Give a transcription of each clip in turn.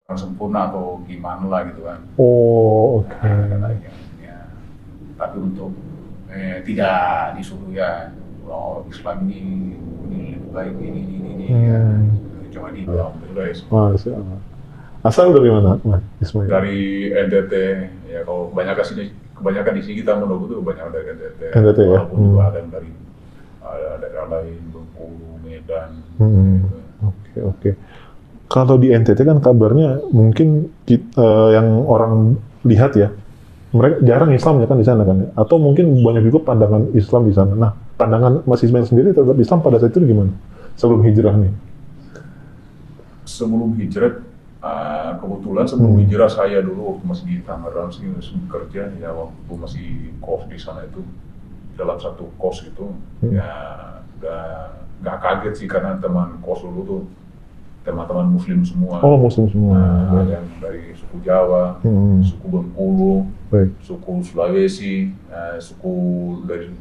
kurang sempurna atau gimana lah gitu kan. Oh, oke. Nah, katanya. Ya. Tapi untuk tidak disuruh ya, oh Islam ini lebih baik ini ya. Cuma di alhamdulillah ya. Masya Allah. Asal dari mana, Mas Ismail? Dari NTT ya, kalau kebanyakan di sini kita menunggu tuh banyak dari NTT, NTT ya? walaupun juga ada yang dari ada daerah lain, Bengkulu, Medan gitu. Oke, oke. Kalau di NTT kan kabarnya mungkin yang orang lihat ya, mereka jarang Islam ya kan di sana kan ya? Atau mungkin banyak juga pandangan Islam di sana. Nah, pandangan Mas Ismail sendiri terhadap Islam pada saat itu gimana? Sebelum hijrah nih? Sebelum hijrah, kebetulan sebelum hijrah saya dulu waktu masih di Tangerang sih bekerja ya, waktu masih kos di sana itu, dalam satu kos itu ya udah nggak kaget sih karena teman kos dulu tuh teman-teman Muslim semua. Oh, Muslim semua. Ada yang dari suku Jawa, suku Bengkulu, Baik. suku Sulawesi, suku dari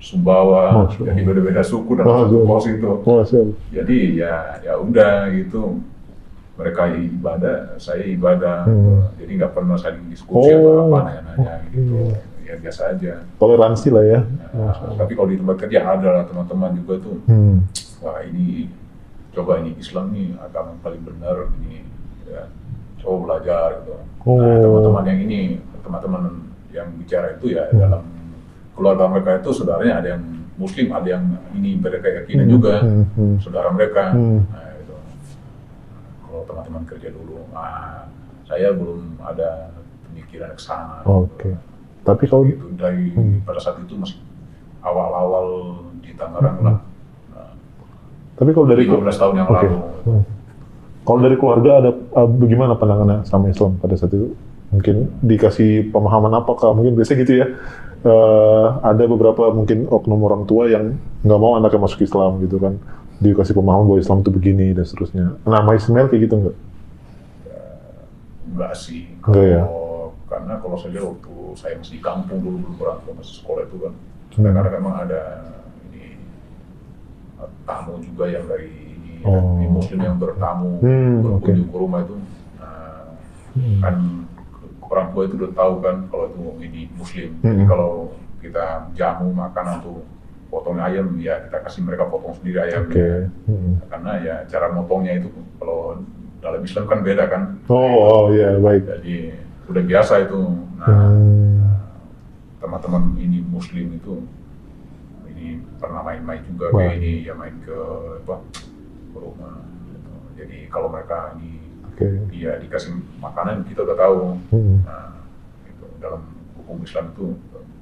Sumbawa. Masya Jadi Allah. beda-beda suku dalam satu pos itu. Masya Allah. Jadi ya udah gitu. Mereka ibadah, saya ibadah. Jadi nggak pernah saling diskusi atau apa nanya-nanya gitu. Ya biasa aja. Toleransi lah ya. Tapi kalau di tempat kerja ada lah teman-teman juga tuh. Wah ini coba ini Islam nih agama paling benar ini ya, coba belajar gitu. Nah teman-teman yang ini, teman-teman yang bicara itu ya dalam keluarga mereka itu saudaranya ada yang Muslim, ada yang ini mereka yakini juga saudara mereka. Nah, gitu. Kalau teman-teman kerja dulu, saya belum ada pemikiran ke sana. Oke. Tapi kalau itu dari pada saat itu masih awal-awal di Tangerang lah. Tapi kalau dari 15 tahun yang lalu. Kalau dari keluarga ada bagaimana pandangannya sama Islam pada saat itu? Mungkin dikasih pemahaman apakah mungkin biasanya gitu ya? Ada beberapa mungkin oknum orang tua yang nggak mau anaknya masuk Islam gitu kan? Dikasih pemahaman bahwa Islam itu begini dan seterusnya. Nama Ismail kayak gitu nggak? Enggak sih. Enggak ya? Karena kalau saya lihat waktu saya masih di kampung dulu orang tua masih sekolah itu kan, karena memang ada tamu juga yang dari Muslim yang bertamu berkunjung ke rumah itu, kan orang tua itu udah tahu kan kalau itu ini Muslim. Jadi kalau kita jamu makanan tuh potong ayam ya kita kasih mereka potong sendiri ayamnya. Karena ya cara motongnya itu kalau dalam Islam kan beda kan. Oh iya baik. Jadi udah biasa itu. Nah, teman-teman ini Muslim itu pernah main-main juga kayak ini ya, main ke rumah gitu. Jadi kalau mereka ini dia dikasih makanan kita udah tahu. Nah, itu dalam hukum Islam itu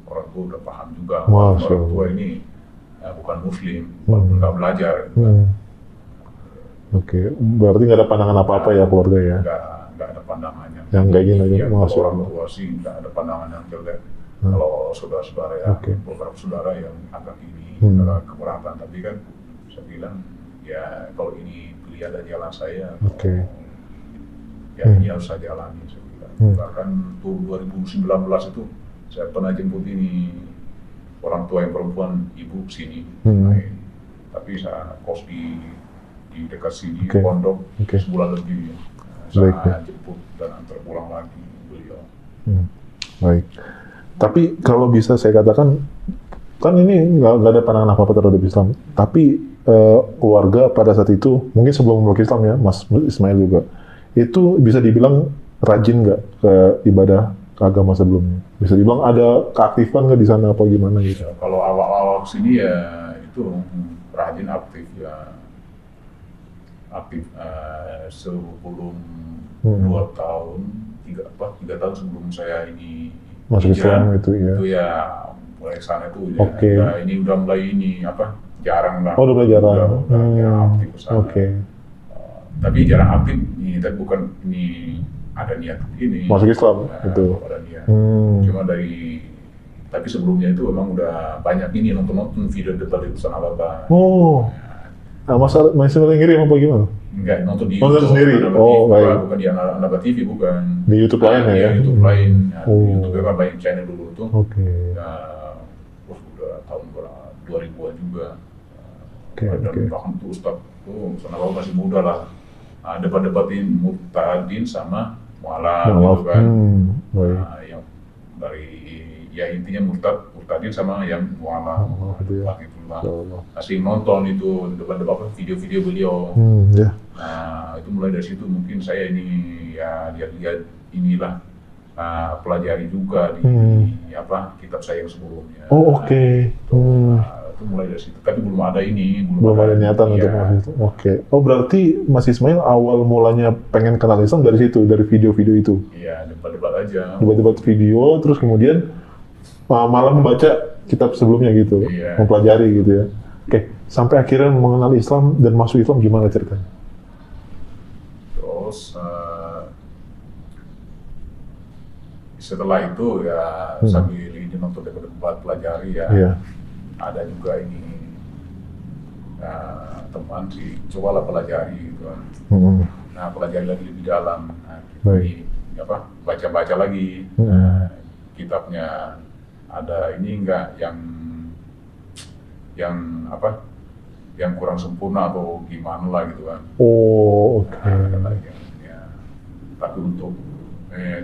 orang tua udah paham juga orang tua ini bukan Muslim walaupun nggak belajar gitu. Oke, berarti nggak ada pandangan apa-apa ya keluarga ya? Nggak ada pandangannya yang kayak gini ya, orang tua sih nggak ada pandangan yang jelek. Kalau saudara-saudara ya, beberapa saudara yang agak ini agak keberatan, tapi kan saya bilang ya kalau ini pilihan dan jalan saya, ya ini harus saya jalani. Saya bilang. Bahkan tuh 2019 itu saya pernah jemput ini orang tua yang perempuan ibu sini, tapi saya kos di dekat sini pondok sebulan lebih. Saya jemput dan antar pulang lagi beliau. Baik. Tapi kalau bisa saya katakan, kan ini nggak ada pandangan apa-apa terhadap Islam. Tapi keluarga pada saat itu, mungkin sebelum memeluk Islam ya, Mas Ismail juga, itu bisa dibilang rajin nggak ke ibadah ke agama sebelumnya? Bisa dibilang ada keaktifan nggak di sana apa gimana gitu? Ya, kalau awal-awal sini ya itu rajin aktif ya. Aktif sebelum 2 tahun, 3 tahun sebelum saya ini masuk Islam itu ya mulai sana itu ya ini udah mulai ini jarang lah. Oh udah mulai jarang. Udah aktif kesana. Tapi jarang aktif ini, tapi bukan ini ada niat ini masuk Islam itu. Ada niat. Cuma tapi sebelumnya itu memang udah banyak ini nonton video debat itu sana Ababa. Nah, Mas Ismail ngirim apa gimana? Enggak, nonton di YouTube sendiri. Baik. Bukan di Anaba TV, bukan. Di YouTube lain ya? YouTube lain. Di YouTube kan banyak channel dulu tuh. Udah tahun 2000-an juga. Dan bahkan tuh Ustaz tuh Sanabau masih muda lah. debat-debatin Mu'tadin sama mu'alaf gitu kan. Yang dari ya intinya Mu'tadin sama yang mu'alaf itulah. Asing nonton itu debat-debat video-video beliau. Nah itu mulai dari situ mungkin saya ini ya lihat inilah pelajari juga di kitab saya yang sebelumnya. Itu mulai dari situ, tapi belum ada niatan untuk masuk itu. Oh berarti Mas Ismail awal mulanya pengen kenal Islam dari situ, dari video-video itu? Iya, debat-debat aja. Debat-debat video, terus kemudian malah membaca kitab sebelumnya gitu, mempelajari gitu ya. Sampai akhirnya mengenal Islam dan masuk Islam gimana ceritanya? Terus setelah itu ya sambil ini nonton debat pelajari ya. Ada juga ini teman sih, cobalah pelajari gitu kan. Nah pelajari lagi lebih dalam. Baca-baca lagi kitabnya. Ada ini enggak yang kurang sempurna atau gimana lah gitu kan. Tapi untuk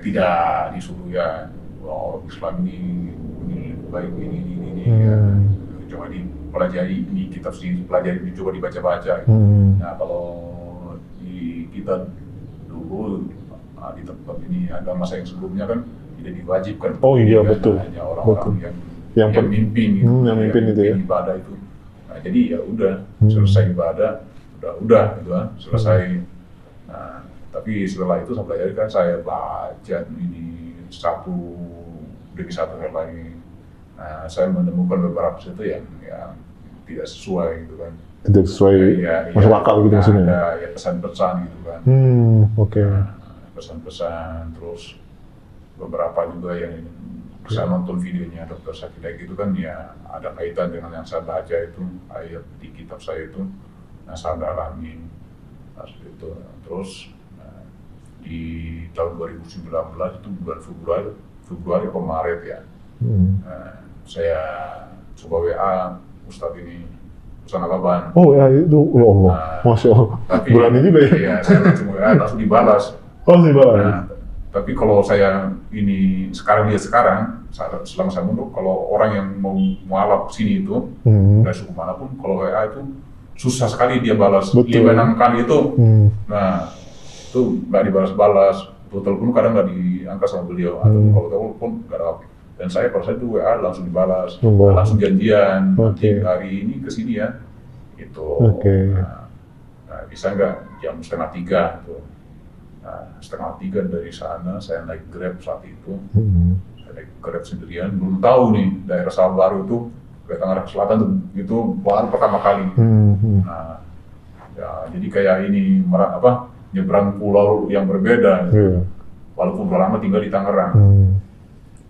tidak disuruh ya Islam ini baik ini coba dipelajari ini kitab sini, pelajari coba dibaca-baca. Nah kalau di kita dulu di tempat ini agama saya yang sebelumnya kan tidak diwajibkan. Betul. Hanya orang-orang yang mimpin gitu, yang mimpin itu ya. Ibadah itu. Nah jadi ya udah selesai ibadah, udah gitu kan selesai. Nah tapi setelah itu saya pelajari kan saya baca ini satu demi satu hal lain. Nah, saya menemukan beberapa situ yang tidak sesuai gitu kan. Tidak sesuai masuk akal gitu maksudnya. Ada pesan-pesan gitu kan. Pesan-pesan, terus beberapa juga yang saya nonton videonya Dr. Sakila gitu kan ya ada kaitan dengan yang saya baca itu ayat di kitab saya itu. Nah saya dalami itu. Terus di tahun 2019 itu bulan Februari atau Maret ya. Saya coba WA Ustadz ini Ustadz Alaban. WA itu, Allah, Masya Allah. Tapi, berani juga ya? Iya, saya langsung WA, langsung dibalas. Dibalas? Tapi kalau saya ini sekarang, selama saya mundur, kalau orang yang mau mualaf sini itu, dari suku manapun, kalau WA itu susah sekali dia balas. 5-6 kali itu, nah itu nggak dibalas-balas. Telepon kadang nggak diangkat sama beliau, atau kalau telepon nggak ada. Dan saya pada saat itu WA langsung dibalas, langsung janjian, hari ini ke sini ya, itu. Nah, bisa nggak jam 2:30 gitu. Nah, 2:30 dari sana saya naik Grab saat itu, saya naik Grab sendirian, belum tahu nih daerah Sawah Baru itu, ke Tangerang Selatan tuh, itu baru pertama kali. Nah, ya jadi kayak ini nyebrang pulau yang berbeda, walaupun udah lama tinggal di Tangerang.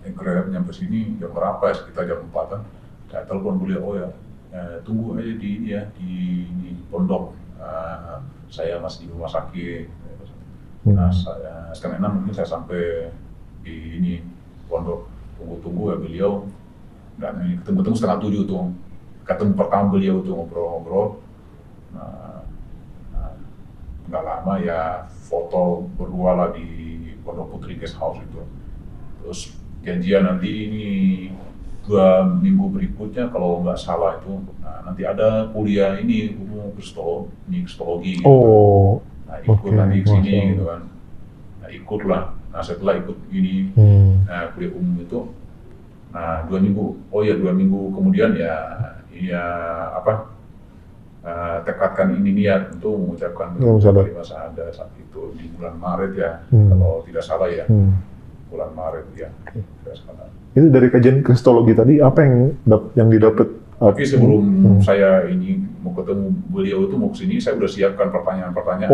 Grab nyampe sini jam berapa? Sekitar jam 4-an. Saya telepon beliau, tunggu aja di pondok. Saya masih di rumah sakit. Nah, saya 5:30 mungkin saya sampai di pondok. Tunggu ya beliau. Dan ketemu 6:30 tuh. Ketemu pertama beliau tuh ngobrol-ngobrol. Nggak lama ya foto berdua lah di Pondok Putri Guest House itu. Terus janjian nanti ini 2 minggu berikutnya kalau nggak salah itu, nah nanti ada kuliah ini umum kristologi gitu. Nah ikut nanti ke sini gitu kan. Nah ikutlah. Nah setelah ikut ini kuliah umum itu, nah 2 minggu, 2 minggu kemudian tekadkan ini niat untuk mengucapkan kalimat syahadat saat itu di bulan Maret ya, kalau tidak salah ya. Bulan Maret ya. Itu dari kajian kristologi tadi apa yang didapat? Tapi sebelum saya ini mau ketemu beliau itu mau kesini, saya udah siapkan pertanyaan-pertanyaan.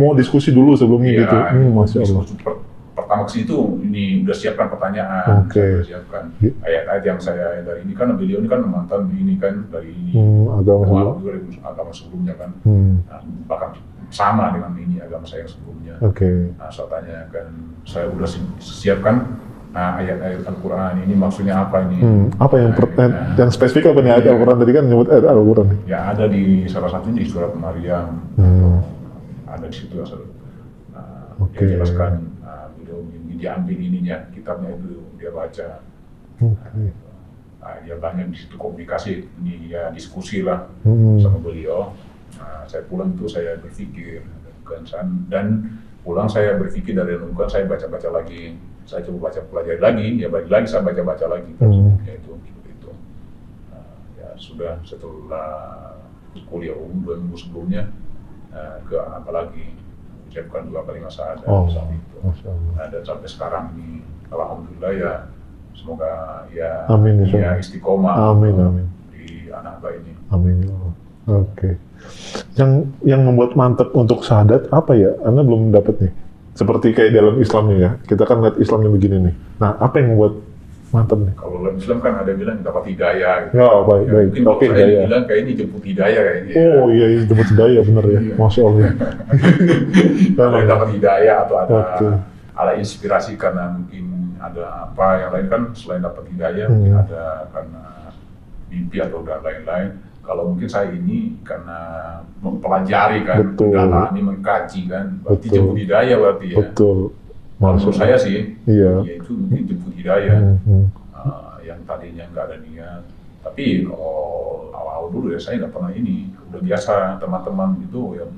Mau diskusi dulu sebelumnya gitu. Masya Allah. Pertama kesini tuh ini udah siapkan pertanyaan. Saya udah siapkan ayat-ayat yang saya dari ini kan beliau ini kan mantan ini kan dari ini agama sebelumnya kan. Nah, bahkan sama dengan ini agama saya yang sebelumnya. Nah, saya tanyakan, saya udah siapkan ayat-ayat Al-Quran ini maksudnya apa ini? Apa yang spesifik apa nih ayat Al-Quran tadi kan nyebut ayat Al-Quran? Ya ada di salah satunya di surat Maryam. ada di situ. Dia jelaskan, beliau diambil ininya, kitabnya itu dia baca. Dia banyak di situ komunikasi, dia diskusi lah sama beliau. Saya pulang itu saya berpikir, dan pulang saya berpikir dari renungan, saya baca-baca lagi, saya coba pelajari lagi, ya balik lagi saya baca-baca lagi. Ya itu. Ya sudah setelah kuliah umum 2 minggu sebelumnya, ke apa lagi, ucapkan 2 kalimat syahadat saat itu. Dan sampai sekarang ini, alhamdulillah ya, semoga ya, amin, ya istiqomah di anak ini. Amin. Oke. Yang membuat mantap untuk syahadat apa ya? Anda belum dapat nih. Seperti kayak dalam Islamnya ya. Kita kan lihat Islamnya begini nih. Nah, apa yang membuat mantap nih? Kalau dalam Islam kan ada bilang dapat hidayah. Gitu. Ya, baik. Mungkin kalau saya bilang kayak ini jemput hidayah kayaknya. Oh iya, jemput hidayah bener ya. Masya Allah. Kalau dapat hidayah atau ada inspirasi karena mungkin ada apa yang lain kan selain dapat hidayah, mungkin ada karena mimpi atau lain-lain. Kalau mungkin saya ini karena mempelajari kan, mendalami, mengkaji kan, berarti jemput hidayah berarti ya. Betul. Menurut saya sih, iya. Ya itu mungkin jemput hidayah. Yang tadinya nggak ada niat. Tapi kalau awal dulu ya saya nggak pernah ini. Udah biasa teman-teman itu yang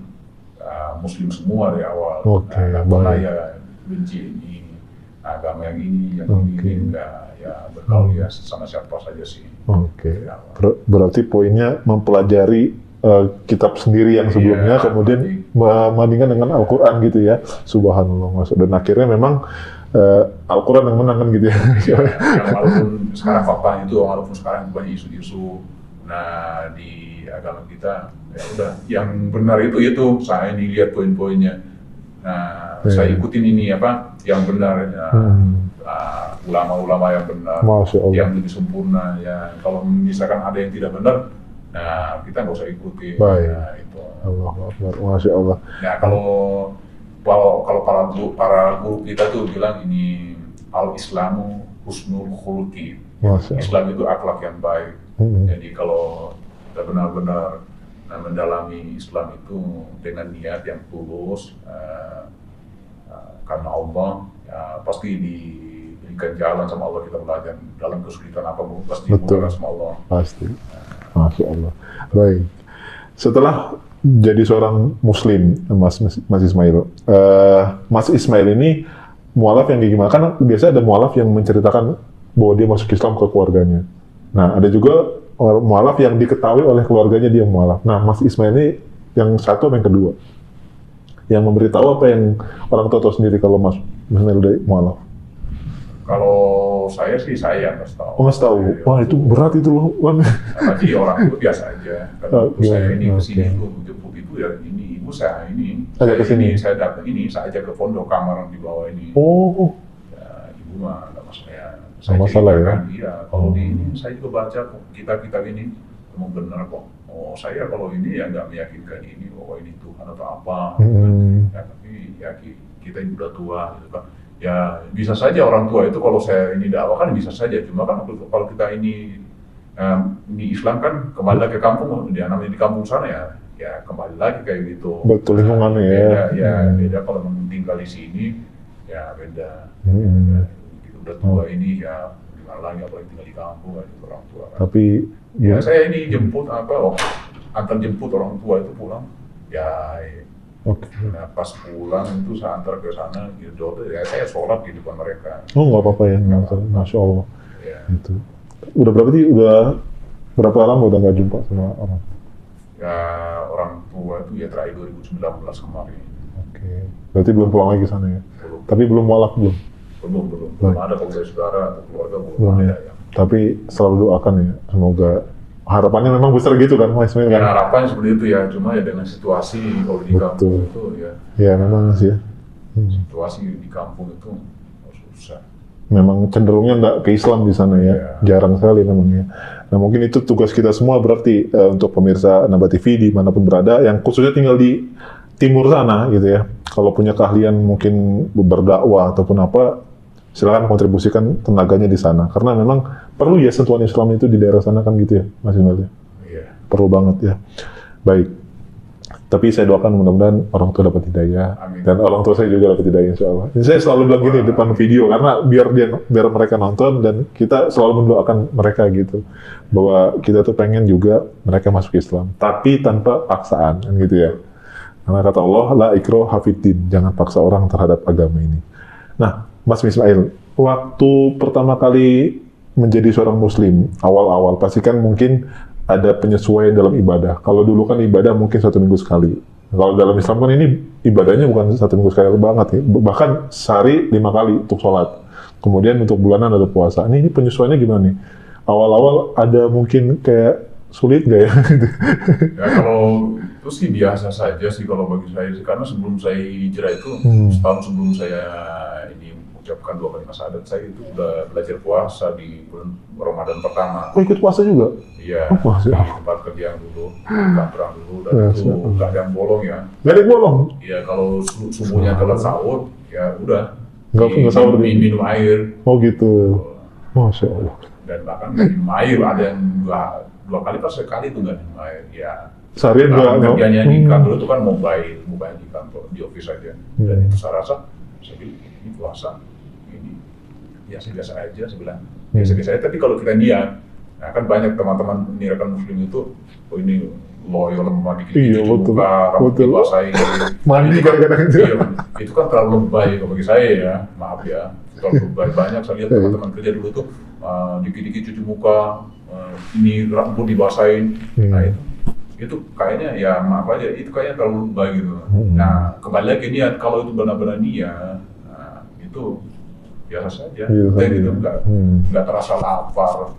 Muslim semua dari awal. Nggak pernah ya benci ini, agama yang ini, yang ini enggak. Ya bergaul ya sama siapa saja sih. Berarti poinnya mempelajari kitab sendiri yang sebelumnya, kemudian membandingkan dengan Al-Quran gitu ya. Subhanallah, maksud. Dan akhirnya memang Al-Quran yang menang kan gitu ya. Walaupun sekarang faktanya itu, walaupun sekarang banyak isu-isu, nah di agama kita ya udah yang benar itu saya ini lihat poin-poinnya. Nah saya ikutin ini apa yang benar. Ulama-ulama yang benar, yang lebih sempurna ya. Kalau misalkan ada yang tidak benar, nah kita nggak usah ikuti. Nah, itu. Allahu Akbar, Masya Allah. Nah kalau para guru kita tuh bilang ini al-Islamu husnul khuluqi. Islam itu akhlak yang baik. Jadi kalau kita benar-benar mendalami Islam itu dengan niat yang tulus karena Allah, ya, pasti diberikan jalan sama Allah. Kita belajar dalam kesulitan apapun pasti dibuka sama Allah. Pasti. Masya Allah. Baik. Setelah jadi seorang Muslim, Mas Ismail, Mas Ismail ini mualaf yang gimana? Kan biasa ada mualaf yang menceritakan bahwa dia masuk Islam ke keluarganya. Nah, ada juga mualaf yang diketahui oleh keluarganya dia mualaf. Nah, Mas Ismail ini yang satu atau yang kedua? Yang memberitahu apa yang orang tua tahu sendiri kalau Mas Ismail udah mualaf? Kalau saya sih saya nggak tahu. Mas tahu? Wah itu berat itu loh. Tapi orang itu biasa aja. Kalau saya ini kesini itu jemput itu ya ini ibu saya ini. Saya datang ini saya ajak ke pondok kamar di bawah ini. Oh. Ya, ibu mah nggak masalah. Saya masalah ya. Iya. Kalau di ini saya juga baca kitab-kitab ini memang benar kok. Oh saya kalau ini ya nggak meyakinkan ini bahwa ini Tuhan atau apa. Ya, tapi ya kita ini udah tua gitu kan. Ya bisa saja orang tua itu kalau saya ini dakwah kan bisa saja, cuma kan kalau kita ini di Islam kan kembali lagi ke kampung, dia namanya di kampung sana ya kembali lagi kayak gitu. Betul lingkungannya ya. Beda kalau tinggal di sini ya beda. Kita udah tua ini ya gimana lagi apalagi tinggal di kampung kan orang tua. Kan. Tapi ya saya ini jemput antar jemput orang tua itu pulang ya. Nah, pas pulang itu saya antar ke sana gitu, ya saya sholat di depan mereka. Oh nggak apa-apa ya, Masya Allah. Ya. Itu. Udah berapa lama udah nggak jumpa sama orang? Ya orang tua itu ya terakhir 2019 kemarin. Oke. Berarti belum pulang lagi sana ya? Belum. Tapi belum mualaf belum? Belum ada kalau dari saudara atau keluarga belum ada ya. Tapi selalu doakan ya, semoga. Harapannya memang besar gitu kan, Mas Ismail kan? Ya, harapannya seperti itu ya, cuma ya dengan situasi kalau di kampung itu ya. Ya memang sih ya. Situasi di kampung itu susah. Memang cenderungnya nggak ke Islam di sana ya, jarang sekali memangnya. Nah mungkin itu tugas kita semua berarti untuk pemirsa Naba TV dimanapun berada, yang khususnya tinggal di timur sana gitu ya. Kalau punya keahlian mungkin berdakwah ataupun apa, silakan kontribusikan tenaganya di sana. Karena memang perlu ya sentuhan Islam itu di daerah sana kan gitu ya, Mas Ismail? Iya. Perlu banget ya. Baik. Tapi saya doakan mudah-mudahan orang tua dapat hidayah. Amin. Dan orang tua saya juga dapat hidayah insya Allah. Saya selalu bilang gini di depan video, karena biar mereka nonton dan kita selalu mendoakan mereka gitu. Bahwa kita tuh pengen juga mereka masuk Islam. Tapi tanpa paksaan, kan gitu ya. Karena kata Allah, la ikraha fiddin, jangan paksa orang terhadap agama ini. Nah, Mas Ismail, waktu pertama kali menjadi seorang muslim, awal-awal, pasti kan mungkin ada penyesuaian dalam ibadah. Kalau dulu kan ibadah mungkin 1 minggu sekali. Kalau dalam Islam kan ini ibadahnya bukan 1 minggu sekali banget ya. Bahkan sehari 5 kali untuk sholat. Kemudian untuk bulanan ada puasa. Ini penyesuaiannya gimana nih? Awal-awal ada mungkin kayak sulit nggak ya? Ya kalau itu sih biasa saja sih kalau bagi saya. Karena sebelum saya hijrah itu, setahun sebelum saya ini mengucapkan 2 kalimat syahadat, saya itu udah belajar puasa di bulan Ramadan pertama. Oh, ikut puasa juga? Iya, Oh, di tempat kerja yang dulu, kantoran dulu, dan itu nggak ada yang bolong ya. Nggak ada yang bolong? Iya, kalau subuhnya telat sahur, ya udah. Nggak sahur minum air. Oh gitu. Masya Allah. Dan bahkan minum air, ada yang dua kali pas sekali itu nggak minum air. Ya, Seharian kerjanya di kantor itu kan mobile di kantor, di office aja. Dan itu saya rasa, saya bilang, ini puasa, ini biasa-biasa aja, saya bilang. Biasa-biasa aja, tapi kalau kita niat, nah kan banyak teman-teman rekan muslim itu, oh ini loyal lemah dikit-dikit buka, rambut dibasahin. Mandi kadang-kadang itu. Iya, itu kan terlalu lebay bagi saya ya, maaf ya. Terlalu lebay, banyak saya lihat teman-teman kerja dulu tuh, dikit-dikit cuci muka, ini rambut dibasahin, nah itu kayaknya ya maaf aja, itu kayaknya terlalu lebay gitu. Nah kembali lagi niat, kalau itu benar-benar niat, nah, itu biasa saja, dan itu nggak terasa lapar,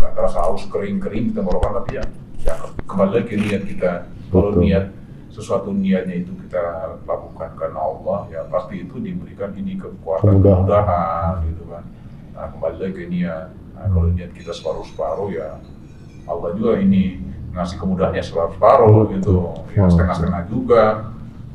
nggak terasa haus kering-kering kita ngorokan, tapi ya kembali lagi niat kita. Kalau niat sesuatu niatnya itu kita lakukan karena Allah, ya pasti itu diberikan ini kekuatan, kemudahan gitu kan. Nah kembali lagi ke niat. Nah, kalau niat kita separuh-separuh ya Allah juga ini ngasih kemudahannya separuh-separuh gitu, ya setengah-setengah juga.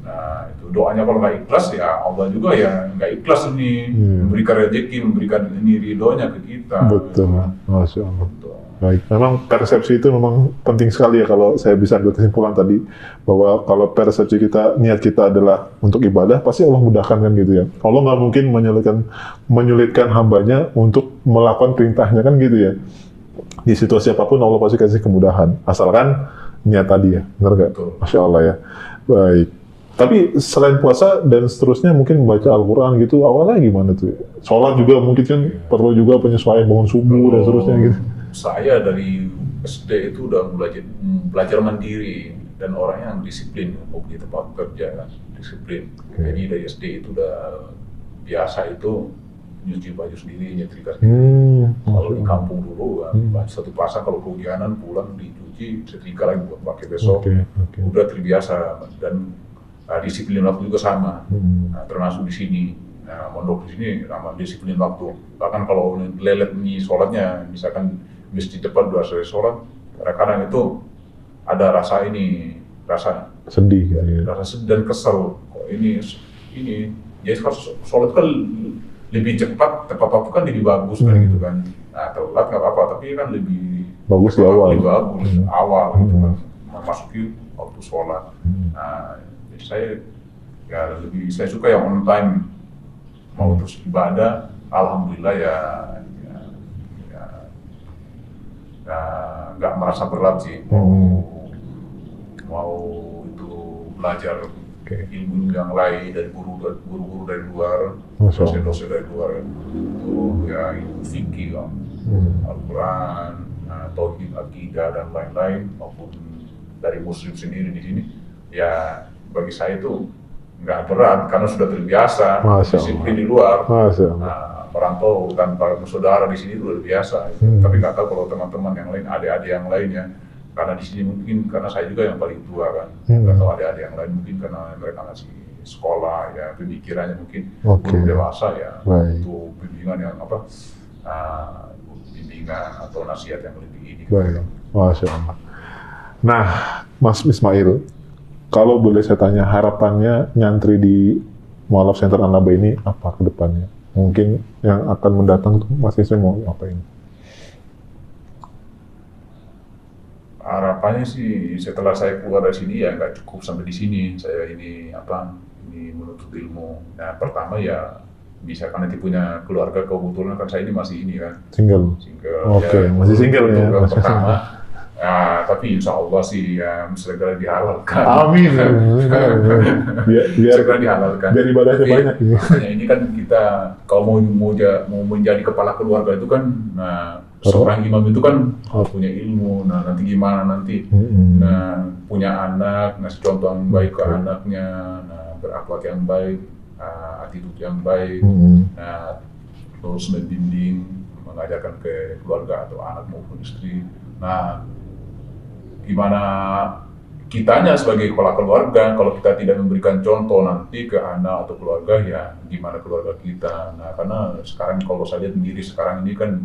Nah itu doanya kalau nggak ikhlas ya Allah juga ya nggak ikhlas ini, memberikan rezeki, memberikan ini ridhonya ke kita. Betul, gitu. Masya Allah. Baik, memang persepsi itu memang penting sekali ya. Kalau saya bisa ambil kesimpulan tadi bahwa kalau persepsi kita, niat kita adalah untuk ibadah, pasti Allah mudahkan kan gitu ya. Allah nggak mungkin menyulitkan hambanya untuk melakukan perintahnya kan gitu ya. Di situasi apapun Allah pasti kasih kemudahan, asalkan niat tadi ya, benar nggak? Masya Allah ya. Baik. Tapi selain puasa dan seterusnya mungkin membaca Al-Quran gitu, awalnya gimana tuh? Sholat juga mungkin kan perlu juga penyesuaian, bangun subuh dan seterusnya gitu. Saya dari SD itu udah belajar mandiri dan orang yang disiplin mau di tempat kerja kan, disiplin. Jadi dari SD itu udah biasa itu nyuci baju sendiri, nyetrika sendiri. Kalau di kampung dulu kan, satu pasang kalau kehujanan pulang dicuci, setrika lagi buat pakai besok. Udah terbiasa dan disiplin waktu juga sama, termasuk di sini. Nah, mondok di sini sama disiplin waktu. Bahkan kalau lelet nih sholatnya, misalkan di depan udah selesai sholat, kadang-kadang itu ada rasa sedih gitu ya. Rasa sedih dan kesel. Kok ini jadi kalau sholat kan lebih cepat, tepat waktu kan lebih bagus kan gitu kan. Nah telat nggak apa-apa, tapi kan lebih bagus di awal. Lebih bagus awal gitu kan, memasuki waktu sholat. Nah jadi saya suka yang on time, mau terus ibadah, alhamdulillah ya nggak merasa berat sih. Mau itu belajar ilmu yang lain dari guru-guru dari luar, dosen-dosen dari luar itu ya ilmu fikih, Al-Quran, tauhid, akidah dan lain-lain, maupun dari muslim sendiri di sini, ya bagi saya itu nggak berat karena sudah terbiasa disiplin di luar. Merantau tanpa saudara di sini itu udah biasa. Tapi nggak tahu kalau teman-teman yang lain, adik-adik yang lainnya, karena di sini mungkin karena saya juga yang paling tua kan, nggak tahu adik-adik yang lain mungkin karena mereka masih sekolah ya, pemikirannya mungkin belum dewasa ya, untuk bimbingan yang bimbingan atau nasihat yang lebih ini. Baik, Masya Allah. Nah, Mas Ismail, kalau boleh saya tanya harapannya nyantri di Mu'alaf Center An-Naba ini apa ke depannya? Mungkin yang akan mendatang tuh Mas Ismail mau ngapain? harapannya sih setelah saya keluar dari sini ya nggak cukup sampai di sini. Saya ini menuntut ilmu. Nah pertama ya bisa kan nanti punya keluarga, kebetulan kan saya ini masih ini kan Single. Oke, ya, masih single ya. yang pertama. Nah, tapi insya Allah sih ya segera dihalalkan. Amin. biar segera dihalalkan. Biar ibadahnya banyak ini. Makanya ini kan kita kalau mau menjadi kepala keluarga itu kan, nah seorang imam itu kan harus punya ilmu. Nah nanti gimana nanti, nah punya anak, ngasih contoh yang baik ke anaknya, nah berakhlak yang baik, attitude yang baik, nah terus membimbing, mengajarkan ke keluarga atau anak maupun istri. Nah gimana kitanya sebagai kepala keluarga, kalau kita tidak memberikan contoh nanti ke anak atau keluarga, ya gimana keluarga kita. Nah karena sekarang kalau saya lihat sendiri sekarang ini kan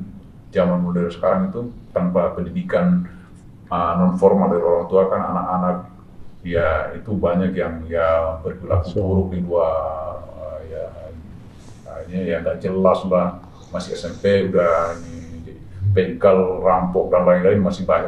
zaman modern sekarang itu tanpa pendidikan non formal dari orang tua kan anak-anak ya itu banyak yang ya berperilaku buruk di luar, ya nggak jelas lah, masih SMP udah ini begal, rampok dan lain-lain masih banyak.